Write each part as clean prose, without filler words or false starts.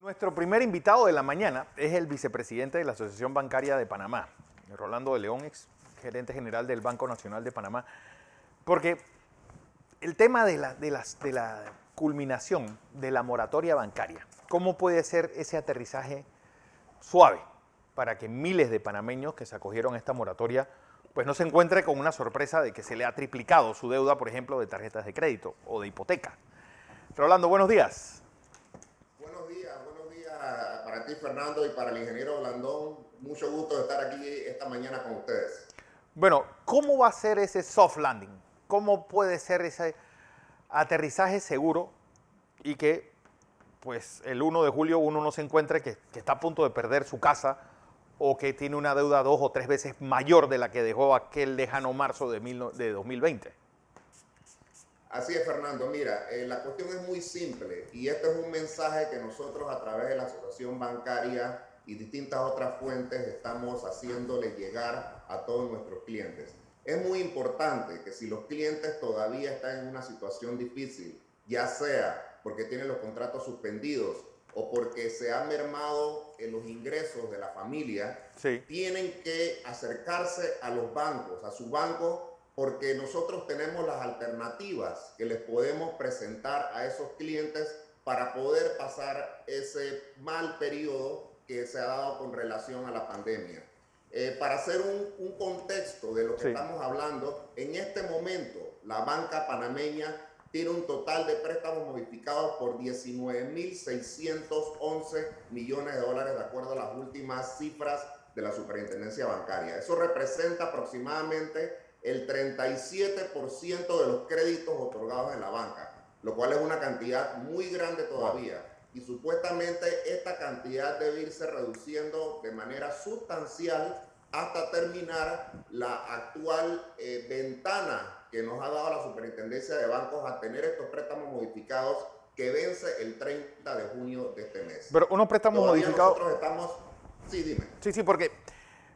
Nuestro primer invitado de la mañana es el vicepresidente de la Asociación Bancaria de Panamá, Rolando de León, ex gerente general del Banco Nacional de Panamá, porque el tema de la culminación de la moratoria bancaria, ¿cómo puede ser ese aterrizaje suave para que miles de panameños que se acogieron a esta moratoria pues no se encuentre con una sorpresa de que se le ha triplicado su deuda, por ejemplo, de tarjetas de crédito o de hipoteca? Rolando, buenos días. Buenos días para ti, Fernando, y para el ingeniero Blandón. Mucho gusto de estar aquí esta mañana con ustedes. Bueno, ¿cómo va a ser ese soft landing? ¿Cómo puede ser ese aterrizaje seguro y que pues el 1 de julio uno no se encuentre que está a punto de perder su casa o que tiene una deuda 2 o 3 veces mayor de la que dejó aquel lejano marzo de 2020? Así es, Fernando. Mira, la cuestión es muy simple y este es un mensaje que nosotros a través de la Asociación Bancaria y distintas otras fuentes estamos haciéndole llegar a todos nuestros clientes. Es muy importante que si los clientes todavía están en una situación difícil, ya sea porque tienen los contratos suspendidos o porque se han mermado en los ingresos de la familia, Sí. tienen que acercarse a los bancos, a su banco, porque nosotros tenemos las alternativas que les podemos presentar a esos clientes para poder pasar ese mal periodo que se ha dado con relación a la pandemia. Para hacer un contexto de lo que estamos hablando, en este momento la banca panameña tiene un total de préstamos modificados por 19.611 millones de dólares de acuerdo a las últimas cifras de la Superintendencia Bancaria. Eso representa aproximadamente el 37% de los créditos otorgados en la banca, lo cual es una cantidad muy grande todavía. Y supuestamente esta cantidad debe irse reduciendo de manera sustancial hasta terminar la actual ventana que nos ha dado la Superintendencia de Bancos a tener estos préstamos modificados que vence el 30 de junio de este mes. Pero unos préstamos Todavía modificados... nosotros estamos... Sí, dime. Sí, porque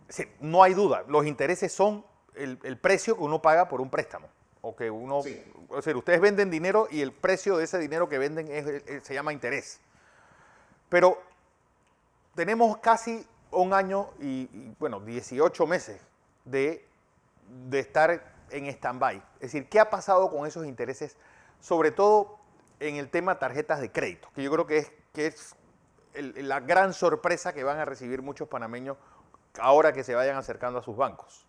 sí, no hay duda, los intereses son el precio que uno paga por un préstamo. O que uno, Sí. O sea, ustedes venden dinero y el precio de ese dinero que venden se llama interés. Pero tenemos casi un año bueno, 18 meses de estar en stand-by. Es decir, ¿qué ha pasado con esos intereses? Sobre todo en el tema tarjetas de crédito, que yo creo que es la gran sorpresa que van a recibir muchos panameños ahora que se vayan acercando a sus bancos.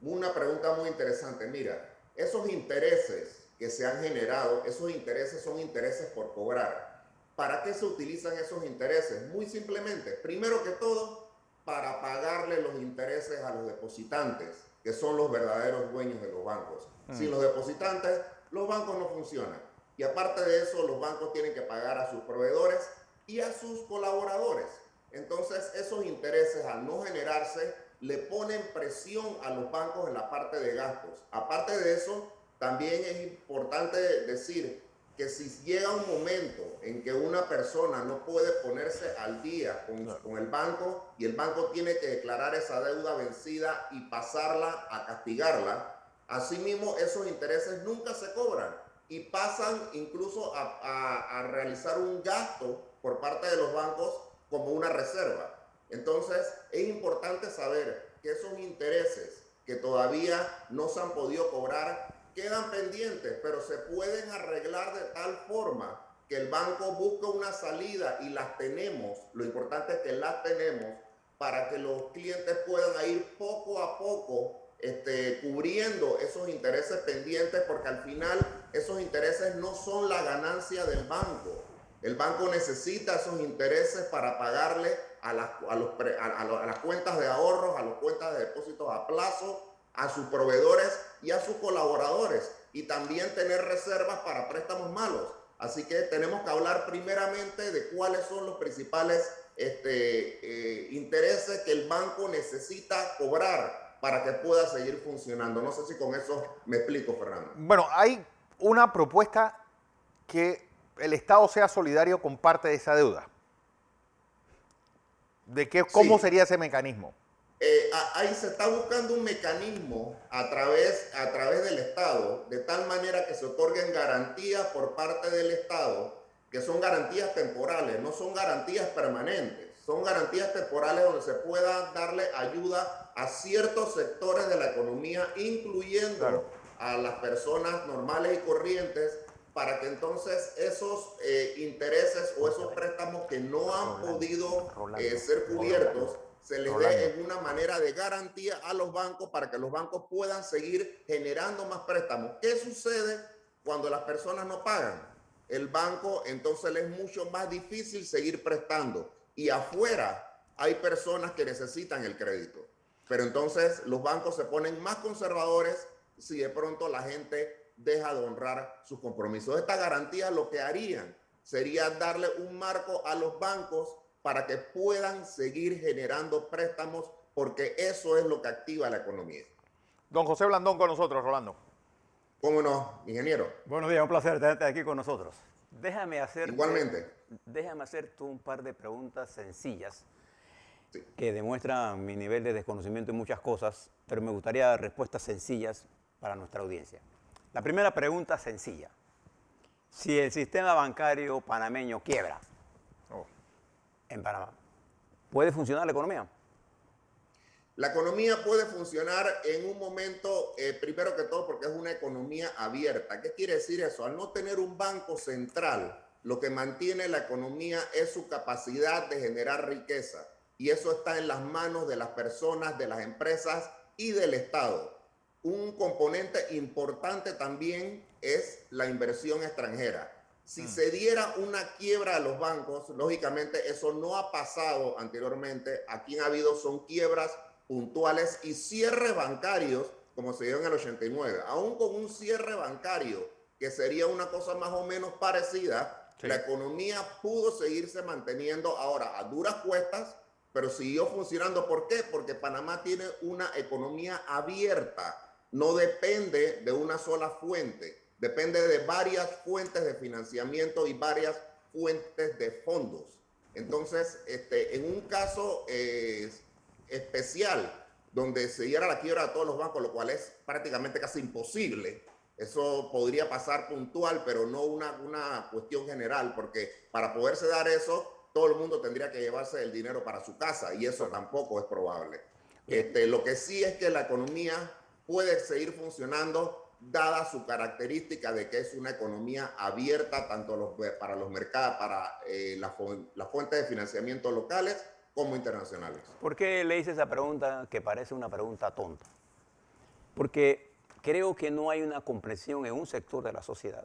Una pregunta muy interesante. Mira, esos intereses que se han generado, esos intereses son intereses por cobrar. ¿Para qué se utilizan esos intereses? Muy simplemente, primero que todo, para pagarle los intereses a los depositantes, que son los verdaderos dueños de los bancos. Sin los depositantes, los bancos no funcionan. Y aparte de eso, los bancos tienen que pagar a sus proveedores y a sus colaboradores. Entonces, esos intereses, al no generarse, le ponen presión a los bancos en la parte de gastos. Aparte de eso, también es importante decir que si llega un momento en que una persona no puede ponerse al día con el banco y el banco tiene que declarar esa deuda vencida y pasarla a castigarla, asimismo esos intereses nunca se cobran y pasan incluso a realizar un gasto por parte de los bancos como una reserva. Entonces es importante saber que esos intereses que todavía no se han podido cobrar quedan pendientes, pero se pueden arreglar de tal forma que el banco busque una salida y las tenemos. Lo importante es que las tenemos para que los clientes puedan ir poco a poco cubriendo esos intereses pendientes, porque al final esos intereses no son la ganancia del banco. El banco necesita esos intereses para pagarle a las cuentas de ahorros, a las cuentas de depósitos a plazo, a sus proveedores y a sus colaboradores, y también tener reservas para préstamos malos. Así que tenemos que hablar primeramente de cuáles son los principales intereses que el banco necesita cobrar para que pueda seguir funcionando. No sé si con eso me explico, Fernando. Bueno, hay una propuesta que el Estado sea solidario con parte de esa deuda. ¿Cómo sería ese mecanismo? Ahí se está buscando un mecanismo a través del Estado, de tal manera que se otorguen garantías por parte del Estado que son garantías temporales, no son garantías permanentes. Son garantías temporales donde se pueda darle ayuda a ciertos sectores de la economía, incluyendo Claro. a las personas normales y corrientes, para que entonces esos intereses o esos préstamos que no han podido ser cubiertos, se les dé en una manera de garantía a los bancos para que los bancos puedan seguir generando más préstamos. ¿Qué sucede cuando las personas no pagan? El banco entonces le es mucho más difícil seguir prestando y afuera hay personas que necesitan el crédito. Pero entonces los bancos se ponen más conservadores si de pronto la gente deja de honrar sus compromisos. Estas garantías lo que harían sería darle un marco a los bancos para que puedan seguir generando préstamos, porque eso es lo que activa la economía. Don José Blandón con nosotros, Rolando. ¿Cómo no, ingeniero? Buenos días, un placer tenerte aquí con nosotros. Igualmente. Déjame hacerte un par de preguntas sencillas Sí. que demuestran mi nivel de desconocimiento en muchas cosas, pero me gustaría respuestas sencillas para nuestra audiencia. La primera pregunta sencilla. Si el sistema bancario panameño quiebra Oh. en Panamá, ¿puede funcionar la economía? La economía puede funcionar en un momento, primero que todo, porque es una economía abierta. ¿Qué quiere decir eso? Al no tener un banco central, lo que mantiene la economía es su capacidad de generar riqueza. Y eso está en las manos de las personas, de las empresas y del Estado. Un componente importante también es la inversión extranjera. Si se diera una quiebra a los bancos, lógicamente eso no ha pasado anteriormente. Aquí han habido son quiebras puntuales y cierres bancarios, como se dio en el 89. Aún con un cierre bancario, que sería una cosa más o menos parecida, Sí. la economía pudo seguirse manteniendo ahora a duras cuestas, pero siguió funcionando. ¿Por qué? Porque Panamá tiene una economía abierta. No depende de una sola fuente, depende de varias fuentes de financiamiento y varias fuentes de fondos. Entonces, en un caso especial, donde se diera la quiebra de todos los bancos, lo cual es prácticamente casi imposible, eso podría pasar puntual, pero no una cuestión general, porque para poderse dar eso, todo el mundo tendría que llevarse el dinero para su casa, y eso tampoco es probable. Lo que sí es que la economía puede seguir funcionando dada su característica de que es una economía abierta tanto para los mercados, para las fuentes de financiamiento locales como internacionales. ¿Por qué le hice esa pregunta que parece una pregunta tonta? Porque creo que no hay una comprensión en un sector de la sociedad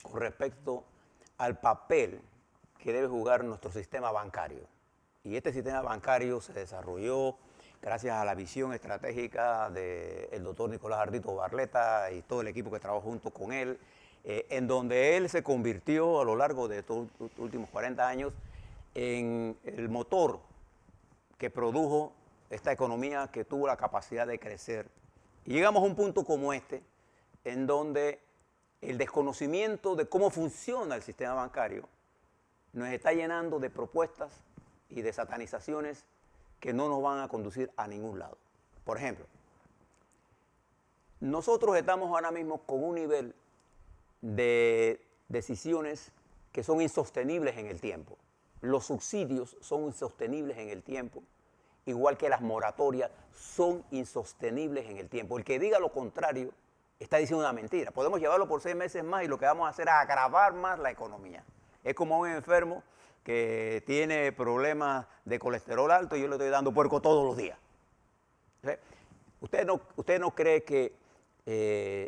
con respecto al papel que debe jugar nuestro sistema bancario. Y este sistema bancario se desarrolló gracias a la visión estratégica del doctor Nicolás Ardito Barletta y todo el equipo que trabajó junto con él, en donde él se convirtió a lo largo de estos últimos 40 años en el motor que produjo esta economía que tuvo la capacidad de crecer. Y llegamos a un punto como este, en donde el desconocimiento de cómo funciona el sistema bancario nos está llenando de propuestas y de satanizaciones que no nos van a conducir a ningún lado. Por ejemplo, nosotros estamos ahora mismo con un nivel de decisiones que son insostenibles en el tiempo. Los subsidios son insostenibles en el tiempo, igual que las moratorias son insostenibles en el tiempo. El que diga lo contrario está diciendo una mentira. Podemos llevarlo por 6 meses más y lo que vamos a hacer es agravar más la economía. Es como un enfermo que tiene problemas de colesterol alto y yo le estoy dando puerco todos los días. ¿Usted no cree que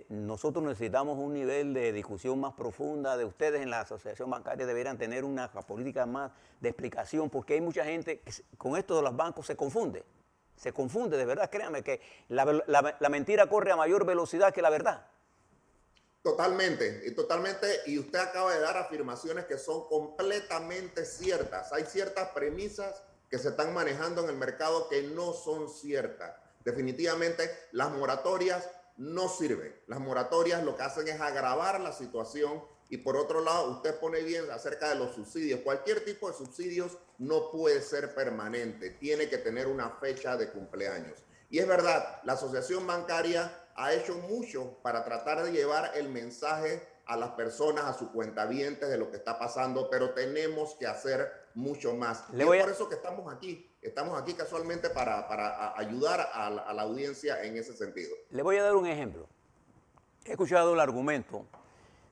nosotros necesitamos un nivel de discusión más profunda? De ustedes en la asociación bancaria deberían tener una política más de explicación, porque hay mucha gente que con esto de los bancos se confunde de verdad. Créanme que la mentira corre a mayor velocidad que la verdad. Totalmente, y usted acaba de dar afirmaciones que son completamente ciertas. Hay ciertas premisas que se están manejando en el mercado que no son ciertas. Definitivamente las moratorias no sirven. Las moratorias lo que hacen es agravar la situación, y por otro lado usted pone bien acerca de los subsidios. Cualquier tipo de subsidios no puede ser permanente, tiene que tener una fecha de cumpleaños. Y es verdad, la asociación bancaria ha hecho mucho para tratar de llevar el mensaje a las personas, a sus cuentavientes de lo que está pasando, pero tenemos que hacer mucho más. Y es por eso que estamos aquí. Estamos aquí casualmente para ayudar a la audiencia en ese sentido. Le voy a dar un ejemplo. He escuchado el argumento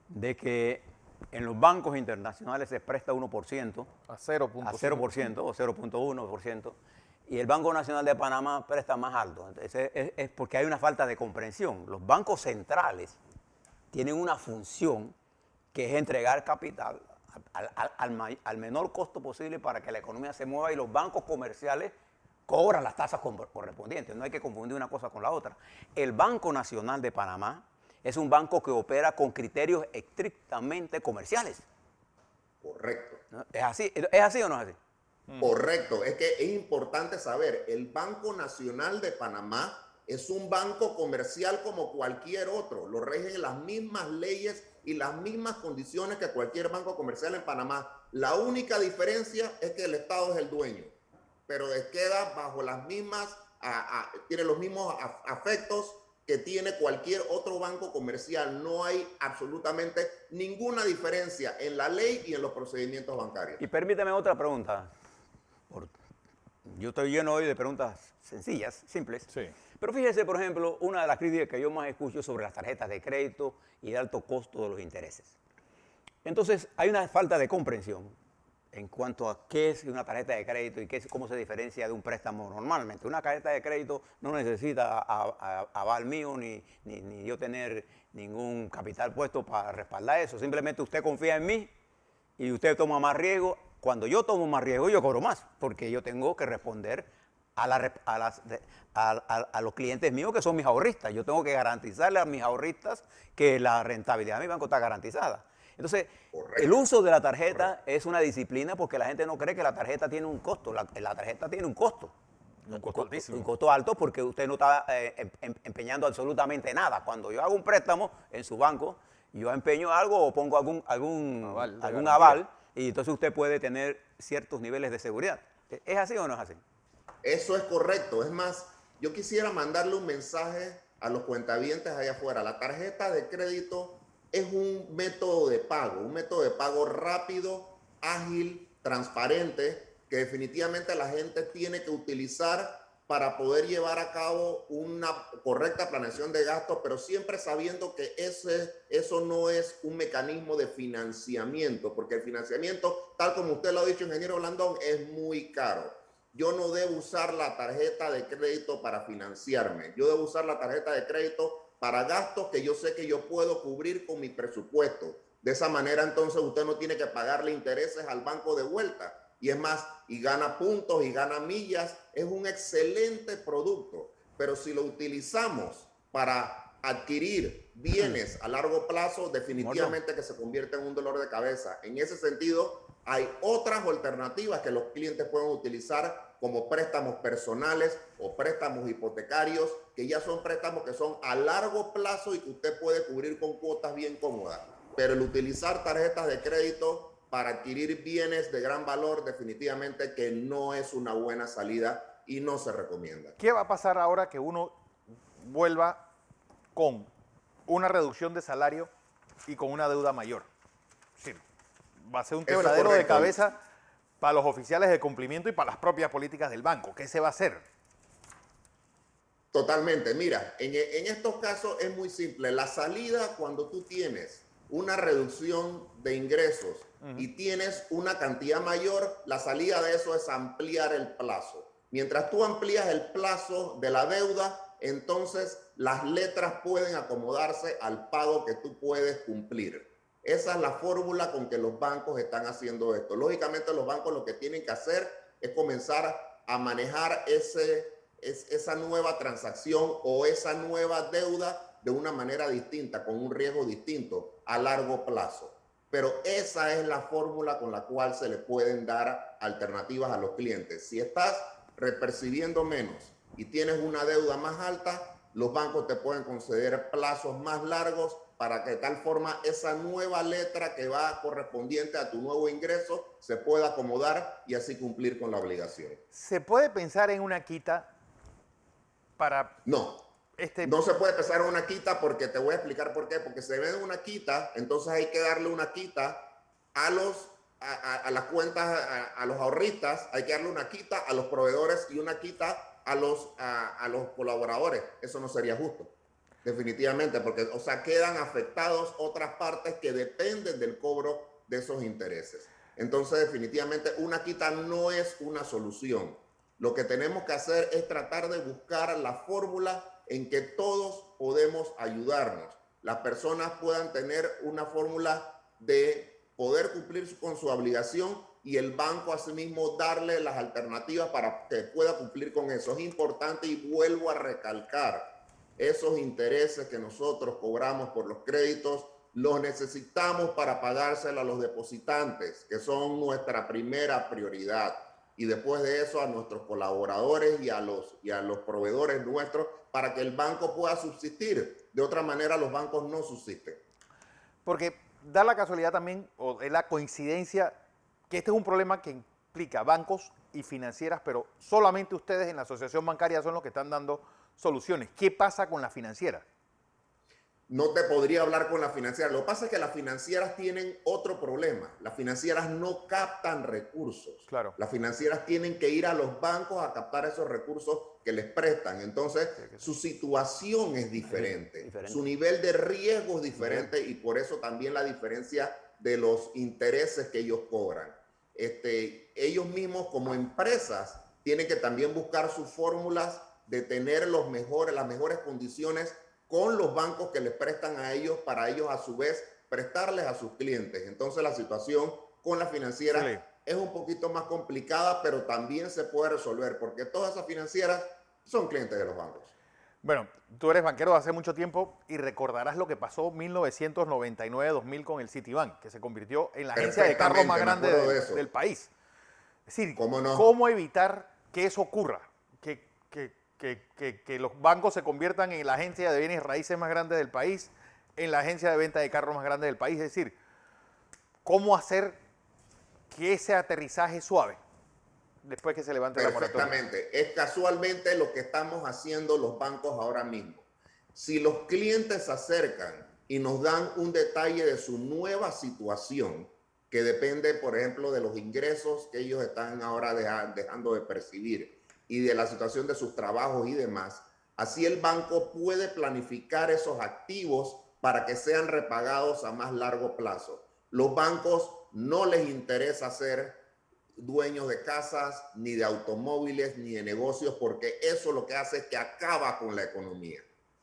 de que en los bancos internacionales se presta 1%, A 0.5. o 0.1%, y el Banco Nacional de Panamá presta más alto. Entonces, es porque hay una falta de comprensión. Los bancos centrales tienen una función que es entregar capital al menor costo posible para que la economía se mueva, y los bancos comerciales cobran las tasas correspondientes. No hay que confundir una cosa con la otra. El Banco Nacional de Panamá es un banco que opera con criterios estrictamente comerciales. Correcto. ¿No? ¿Es así o no es así? Correcto. Es que es importante saber, el Banco Nacional de Panamá es un banco comercial como cualquier otro. Lo rigen las mismas leyes y las mismas condiciones que cualquier banco comercial en Panamá. La única diferencia es que el Estado es el dueño, pero queda bajo las mismas, tiene los mismos afectos que tiene cualquier otro banco comercial. No hay absolutamente ninguna diferencia en la ley y en los procedimientos bancarios. Y permítame otra pregunta. Yo estoy lleno hoy de preguntas sencillas, simples. Sí. Pero fíjese, por ejemplo, una de las críticas que yo más escucho sobre las tarjetas de crédito y de alto costo de los intereses. Entonces, hay una falta de comprensión en cuanto a qué es una tarjeta de crédito y cómo se diferencia de un préstamo normalmente. Una tarjeta de crédito no necesita aval mío ni yo tener ningún capital puesto para respaldar eso. Simplemente usted confía en mí y usted toma más riesgo. Cuando yo tomo más riesgo, yo cobro más, porque yo tengo que responder a los clientes míos que son mis ahorristas. Yo tengo que garantizarle a mis ahorristas que la rentabilidad de mi banco está garantizada. Entonces, Correcto. el uso de la tarjeta es una disciplina, porque la gente no cree que la tarjeta tiene un costo. La tarjeta tiene un costo. Un costo altísimo. Un costo alto, porque usted no está empeñando absolutamente nada. Cuando yo hago un préstamo en su banco, yo empeño algo o pongo algún aval, y entonces usted puede tener ciertos niveles de seguridad. ¿Es así o no es así? Eso es correcto. Es más, yo quisiera mandarle un mensaje a los cuentavientes allá afuera. La tarjeta de crédito es un método de pago rápido, ágil, transparente, que definitivamente la gente tiene que utilizar para poder llevar a cabo una correcta planeación de gastos, pero siempre sabiendo que eso no es un mecanismo de financiamiento, porque el financiamiento, tal como usted lo ha dicho, ingeniero Blandón, es muy caro. Yo no debo usar la tarjeta de crédito para financiarme. Yo debo usar la tarjeta de crédito para gastos que yo sé que yo puedo cubrir con mi presupuesto. De esa manera, entonces, usted no tiene que pagarle intereses al banco de vuelta. Y es más, y gana puntos y gana millas. Es un excelente producto. Pero si lo utilizamos para adquirir bienes a largo plazo, definitivamente que se convierte en un dolor de cabeza. En ese sentido, hay otras alternativas que los clientes pueden utilizar, como préstamos personales o préstamos hipotecarios, que ya son préstamos que son a largo plazo y que usted puede cubrir con cuotas bien cómodas. Pero el utilizar tarjetas de crédito para adquirir bienes de gran valor, definitivamente que no es una buena salida y no se recomienda. ¿Qué va a pasar ahora que uno vuelva con una reducción de salario y con una deuda mayor? Es decir, va a ser un quebradero de cabeza para los oficiales de cumplimiento y para las propias políticas del banco. ¿Qué se va a hacer? Totalmente. Mira, en estos casos es muy simple. La salida, cuando tú tienes una reducción de ingresos y tienes una cantidad mayor, la salida de eso es ampliar el plazo. Mientras tú amplías el plazo de la deuda, entonces las letras pueden acomodarse al pago que tú puedes cumplir. Esa es la fórmula con que los bancos están haciendo esto. Lógicamente, los bancos lo que tienen que hacer es comenzar a manejar esa nueva transacción o esa nueva deuda de una manera distinta, con un riesgo distinto a largo plazo. Pero esa es la fórmula con la cual se le pueden dar alternativas a los clientes. Si estás repercibiendo menos y tienes una deuda más alta, los bancos te pueden conceder plazos más largos para que de tal forma esa nueva letra que va correspondiente a tu nuevo ingreso se pueda acomodar y así cumplir con la obligación. ¿Se puede pensar en una quita para... No. No se puede pesar una quita porque te voy a explicar por qué. Porque si se vende una quita, entonces hay que darle una quita a las cuentas, a los ahorristas, hay que darle una quita a los proveedores y una quita a los colaboradores. Eso no sería justo, definitivamente, porque, o sea, quedan afectados otras partes que dependen del cobro de esos intereses. Entonces, definitivamente, una quita no es una solución. Lo que tenemos que hacer es tratar de buscar la fórmula en que todos podemos ayudarnos. Las personas puedan tener una fórmula de poder cumplir con su obligación y el banco asimismo darle las alternativas para que pueda cumplir con eso. Es importante y vuelvo a recalcar, esos intereses que nosotros cobramos por los créditos los necesitamos para pagárselo a los depositantes, que son nuestra primera prioridad. Y después de eso a nuestros colaboradores y a los proveedores nuestros para que el banco pueda subsistir. De otra manera los bancos no subsisten. Porque da la casualidad también, o es la coincidencia, que este es un problema que implica bancos y financieras, pero solamente ustedes en la asociación bancaria son los que están dando soluciones. ¿Qué pasa con las financieras? No te podría hablar con las financieras. Lo que pasa es que las financieras tienen otro problema. Las financieras no captan recursos. Claro. Las financieras tienen que ir a los bancos a captar esos recursos que les prestan. Entonces, su situación es diferente. Su nivel de riesgo es diferente y por eso también la diferencia de los intereses que ellos cobran. Ellos mismos como empresas tienen que también buscar sus fórmulas de tener las mejores condiciones con los bancos que les prestan a ellos para ellos a su vez prestarles a sus clientes. Entonces la situación con la financiera es un poquito más complicada, pero también se puede resolver porque todas esas financieras son clientes de los bancos. Bueno, tú eres banquero de hace mucho tiempo y recordarás lo que pasó en 1999-2000 con el Citibank, que se convirtió en la agencia de carros más grande del país. Es decir, ¿cómo evitar que eso ocurra? Que los bancos se conviertan en la agencia de bienes raíces más grande del país, en la agencia de venta de carros más grande del país. Es decir, ¿cómo hacer que ese aterrizaje suave después que se levante la moratoria? Perfectamente. Es casualmente lo que estamos haciendo los bancos ahora mismo. Si los clientes se acercan y nos dan un detalle de su nueva situación, que depende, por ejemplo, de los ingresos que ellos están ahora dejando de percibir, y de la situación de sus trabajos y demás, así el banco puede planificar esos activos para que sean repagados a más largo plazo. Los bancos no les interesa ser dueños de casas, ni de automóviles, ni de negocios, porque eso lo que hace es que acaba con la economía.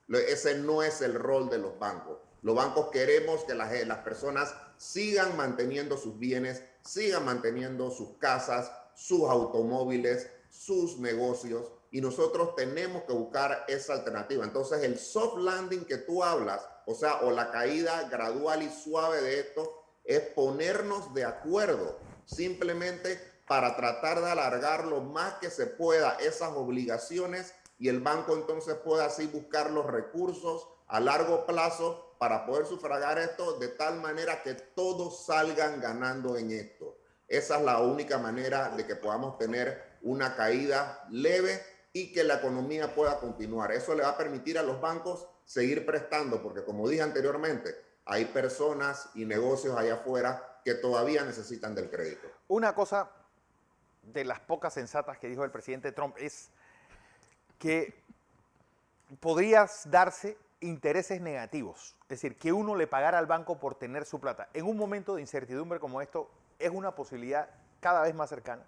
Ese no es el rol de los bancos. Los bancos queremos que las personas sigan manteniendo sus bienes, sigan manteniendo sus casas, sus automóviles, sus negocios, y nosotros tenemos que buscar esa alternativa. Entonces el soft landing que tú hablas, o sea, o la caída gradual y suave de esto, es ponernos de acuerdo simplemente para tratar de alargar lo más que se pueda esas obligaciones y el banco entonces puede así buscar los recursos a largo plazo para poder sufragar esto de tal manera que todos salgan ganando en esto. Esa es la única manera de que podamos tener una caída leve y que la economía pueda continuar. Eso le va a permitir a los bancos seguir prestando, porque como dije anteriormente, hay personas y negocios allá afuera que todavía necesitan del crédito. Una cosa de las pocas sensatas que dijo el presidente Trump es que podrías darse intereses negativos, es decir, que uno le pagara al banco por tener su plata. En un momento de incertidumbre como esto, ¿es una posibilidad cada vez más cercana?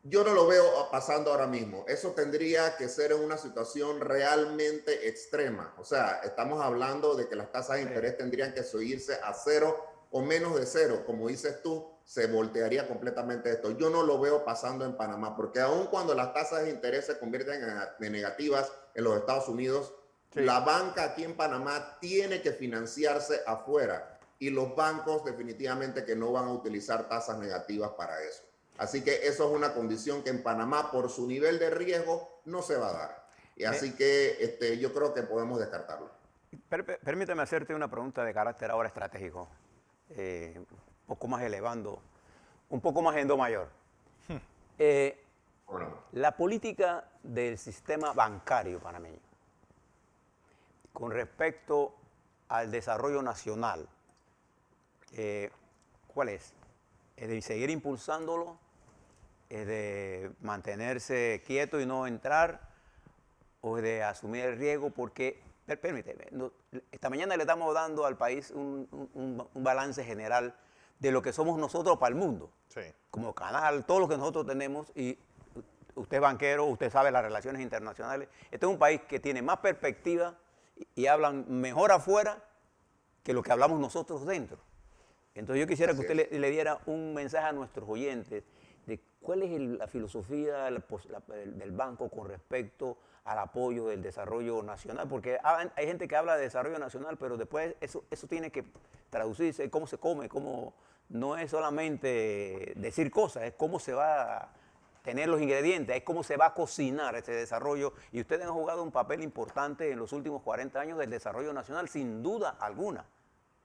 Yo no lo veo pasando ahora mismo. Eso tendría que ser en una situación realmente extrema. O sea, estamos hablando de que las tasas de interés tendrían que subirse a 0 o menos de 0. Como dices tú, se voltearía completamente esto. Yo no lo veo pasando en Panamá, porque aun cuando las tasas de interés se convierten en negativas en los Estados Unidos, la banca aquí en Panamá tiene que financiarse afuera y los bancos definitivamente que no van a utilizar tasas negativas para eso. Así que eso es una condición que en Panamá, por su nivel de riesgo, no se va a dar. Y así que yo creo que podemos descartarlo. Permíteme hacerte una pregunta de carácter ahora estratégico, un poco más elevando, un poco más en do mayor. La política del sistema bancario panameño, con respecto al desarrollo nacional, ¿cuál es? ¿Es de seguir impulsándolo? ¿Es de mantenerse quieto y no entrar? ¿O es de asumir el riesgo? Porque, permíteme, esta mañana le estamos dando al país un balance general de lo que somos nosotros para el mundo. Sí. Como canal, todo lo que nosotros tenemos, y usted es banquero, usted sabe las relaciones internacionales. Este es un país que tiene más perspectiva y hablan mejor afuera que lo que hablamos nosotros dentro. Entonces yo quisiera que usted le diera un mensaje a nuestros oyentes de cuál es la filosofía del banco con respecto al apoyo del desarrollo nacional, porque hay gente que habla de desarrollo nacional, pero después eso tiene que traducirse, cómo se come, cómo no es solamente decir cosas, es cómo se va a tener los ingredientes, es cómo se va a cocinar ese desarrollo, y ustedes han jugado un papel importante en los últimos 40 años del desarrollo nacional, sin duda alguna.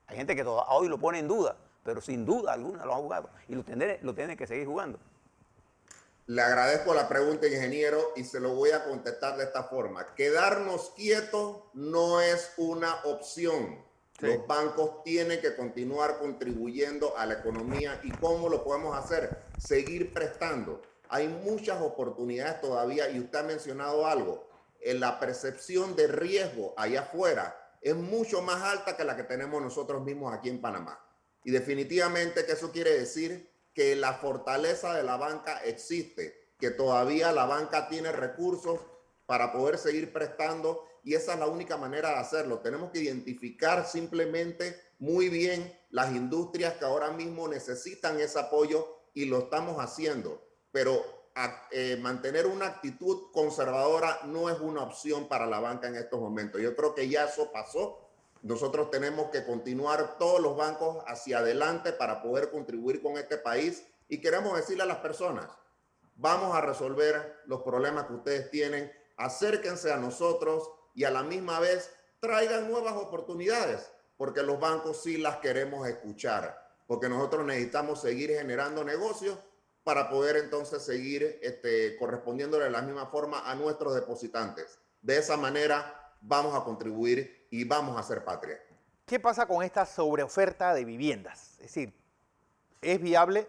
Hay gente que hoy lo pone en duda, pero sin duda alguna lo ha jugado y lo tiene que seguir jugando. Le agradezco la pregunta, ingeniero, y se lo voy a contestar de esta forma. Quedarnos quietos no es una opción. Sí. Los bancos tienen que continuar contribuyendo a la economía. ¿Y cómo lo podemos hacer? Seguir prestando. Hay muchas oportunidades todavía, y usted ha mencionado algo. La percepción de riesgo allá afuera es mucho más alta que la que tenemos nosotros mismos aquí en Panamá. Y definitivamente que eso quiere decir que la fortaleza de la banca existe, que todavía la banca tiene recursos para poder seguir prestando, y esa es la única manera de hacerlo. Tenemos que identificar simplemente muy bien las industrias que ahora mismo necesitan ese apoyo, y lo estamos haciendo. Pero mantener una actitud conservadora no es una opción para la banca en estos momentos. Yo creo que ya eso pasó. Nosotros tenemos que continuar todos los bancos hacia adelante para poder contribuir con este país, y queremos decirle a las personas, vamos a resolver los problemas que ustedes tienen, acérquense a nosotros y a la misma vez traigan nuevas oportunidades, porque los bancos sí las queremos escuchar, porque nosotros necesitamos seguir generando negocios para poder entonces seguir correspondiéndole de la misma forma a nuestros depositantes. De esa manera vamos a contribuir y vamos a hacer patria. ¿Qué pasa con esta sobreoferta de viviendas? Es decir, ¿es viable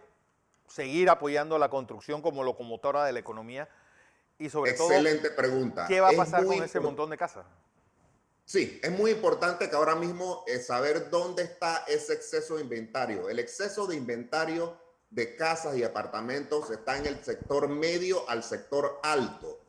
seguir apoyando la construcción como locomotora de la economía? Y sobre todo, excelente pregunta. ¿qué va a pasar con ese montón de casas? Sí, es muy importante que ahora mismo saber dónde está ese exceso de inventario. El exceso de inventario de casas y apartamentos está en el sector medio al sector alto,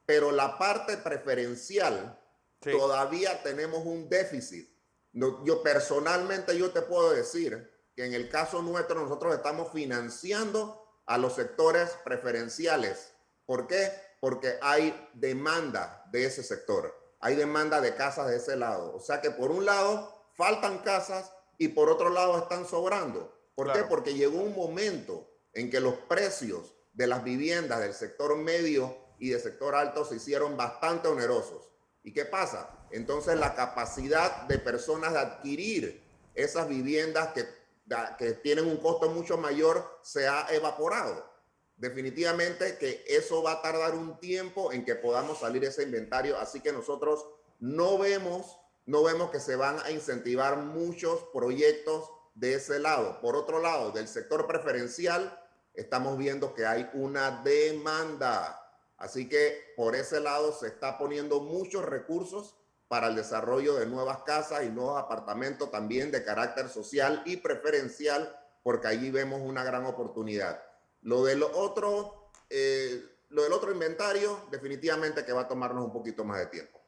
pero la parte preferencial, sí, todavía tenemos un déficit. Yo personalmente te puedo decir que en el caso nuestro nosotros estamos financiando a los sectores preferenciales. ¿Por qué? Porque hay demanda de ese sector, hay demanda de casas de ese lado. O sea que por un lado faltan casas y por otro lado están sobrando. ¿Por qué? Porque llegó un momento en que los precios de las viviendas del sector medio y del sector alto se hicieron bastante onerosos. ¿Y qué pasa? Entonces la capacidad de personas de adquirir esas viviendas que tienen un costo mucho mayor se ha evaporado. Definitivamente que eso va a tardar un tiempo en que podamos salir ese inventario, así que nosotros no vemos que se van a incentivar muchos proyectos de ese lado. Por otro lado, del sector preferencial, estamos viendo que hay una demanda. Así que por ese lado se está poniendo muchos recursos para el desarrollo de nuevas casas y nuevos apartamentos también de carácter social y preferencial, porque allí vemos una gran oportunidad. Lo del otro inventario, definitivamente que va a tomarnos un poquito más de tiempo.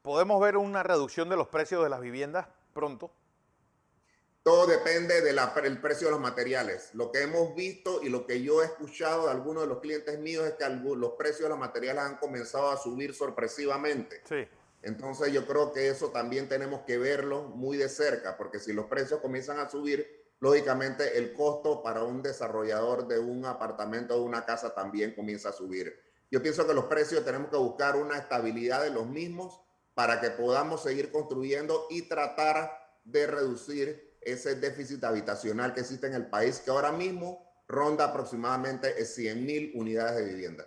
¿Podemos ver una reducción de los precios de las viviendas pronto? Todo depende del precio de los materiales. Lo que hemos visto y lo que yo he escuchado de algunos de los clientes míos es que los precios de los materiales han comenzado a subir sorpresivamente. Sí. Entonces yo creo que eso también tenemos que verlo muy de cerca, porque si los precios comienzan a subir, lógicamente el costo para un desarrollador de un apartamento o de una casa también comienza a subir. Yo pienso que los precios tenemos que buscar una estabilidad de los mismos para que podamos seguir construyendo y tratar de reducir ese déficit habitacional que existe en el país, que ahora mismo ronda aproximadamente 100.000 unidades de vivienda.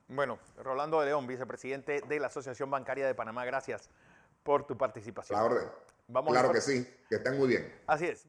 Bueno, Rolando de León, vicepresidente de la Asociación Bancaria de Panamá, gracias por tu participación. La orden. Vamos a Claro infor- que sí, que estén muy bien. Así es.